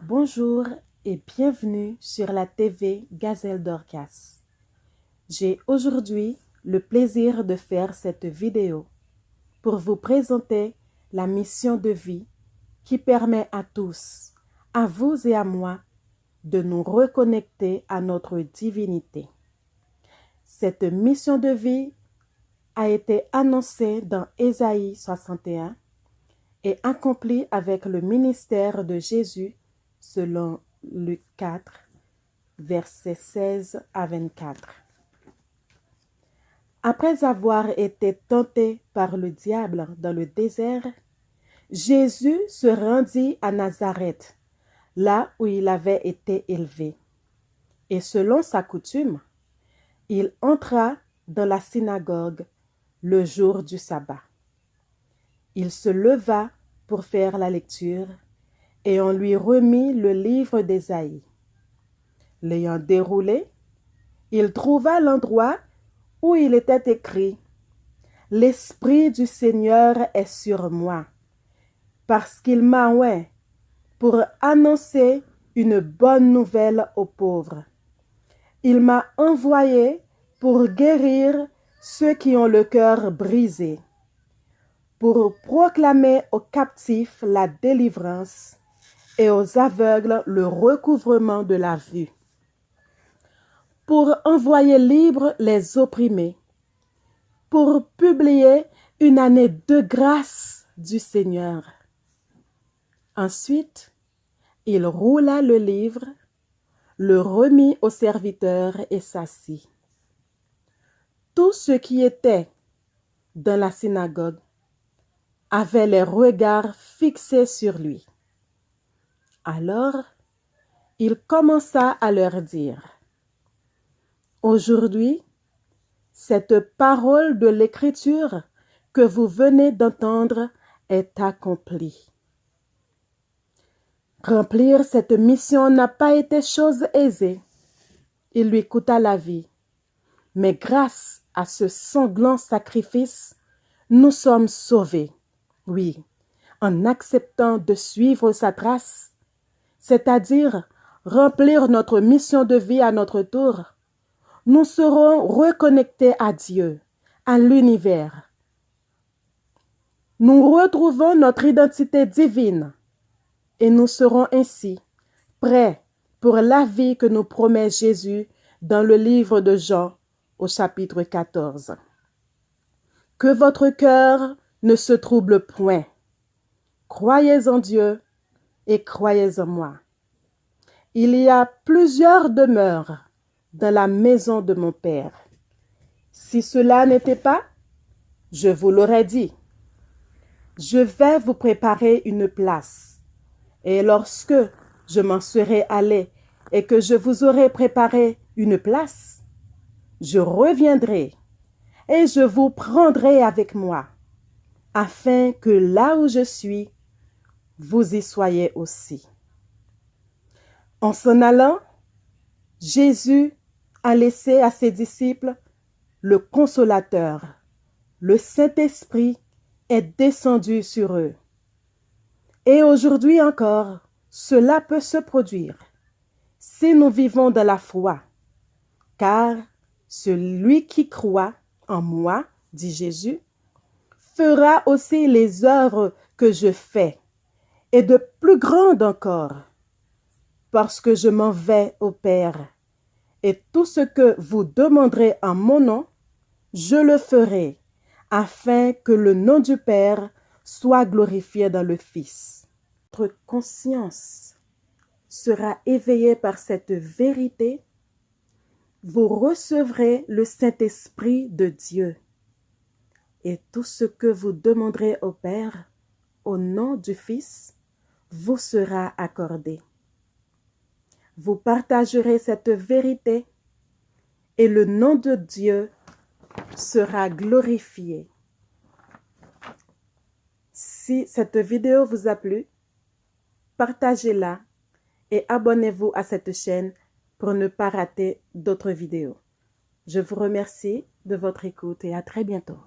Bonjour et bienvenue sur la TV Gazelle Dorcas. J'ai aujourd'hui le plaisir de faire cette vidéo pour vous présenter la mission de vie qui permet à tous, à vous et à moi, de nous reconnecter à notre divinité. Cette mission de vie a été annoncée dans Ésaïe 61 et accomplie avec le ministère de Jésus selon Luc 4, versets 16 à 24. Après avoir été tenté par le diable dans le désert, Jésus se rendit à Nazareth, là où il avait été élevé. Et selon sa coutume, il entra dans la synagogue le jour du sabbat. Il se leva pour faire la lecture et on lui remit le livre d'Ésaïe. L'ayant déroulé, il trouva l'endroit où il était écrit « L'Esprit du Seigneur est sur moi, parce qu'il m'a oint pour annoncer une bonne nouvelle aux pauvres. Il m'a envoyé pour guérir ceux qui ont le cœur brisé, pour proclamer aux captifs la délivrance et aux aveugles le recouvrement de la vue, pour envoyer libres les opprimés, pour publier une année de grâce du Seigneur. » Ensuite, il roula le livre, le remit au serviteur et s'assit. Tous ceux qui étaient dans la synagogue avaient les regards fixés sur lui. Alors, il commença à leur dire « Aujourd'hui, cette parole de l'Écriture que vous venez d'entendre est accomplie. » Remplir cette mission n'a pas été chose aisée. Il lui coûta la vie. Mais grâce à ce sanglant sacrifice, nous sommes sauvés. Oui, en acceptant de suivre sa trace, c'est-à-dire remplir notre mission de vie à notre tour, nous serons reconnectés à Dieu, à l'univers. Nous retrouvons notre identité divine et nous serons ainsi prêts pour la vie que nous promet Jésus dans le livre de Jean au chapitre 14. Que votre cœur ne se trouble point. Croyez en Dieu et croyez en moi. Il y a plusieurs demeures dans la maison de mon Père. Si cela n'était pas, je vous l'aurais dit. Je vais vous préparer une place. Et lorsque je m'en serai allé et que je vous aurai préparé une place, je reviendrai et je vous prendrai avec moi, afin que là où je suis, vous y soyez aussi. » En s'en allant, Jésus a laissé à ses disciples le Consolateur. Le Saint-Esprit est descendu sur eux. Et aujourd'hui encore, cela peut se produire si nous vivons dans la foi. Car celui qui croit en moi, dit Jésus, fera aussi les œuvres que je fais, et de plus grandes encore, parce que je m'en vais au Père. Et tout ce que vous demanderez en mon nom, je le ferai, afin que le nom du Père soit glorifié dans le Fils. Votre conscience sera éveillée par cette vérité. Vous recevrez le Saint-Esprit de Dieu. Et tout ce que vous demanderez au Père, au nom du Fils, vous sera accordé. Vous partagerez cette vérité et le nom de Dieu sera glorifié. Si cette vidéo vous a plu, partagez-la et abonnez-vous à cette chaîne pour ne pas rater d'autres vidéos. Je vous remercie de votre écoute et à très bientôt.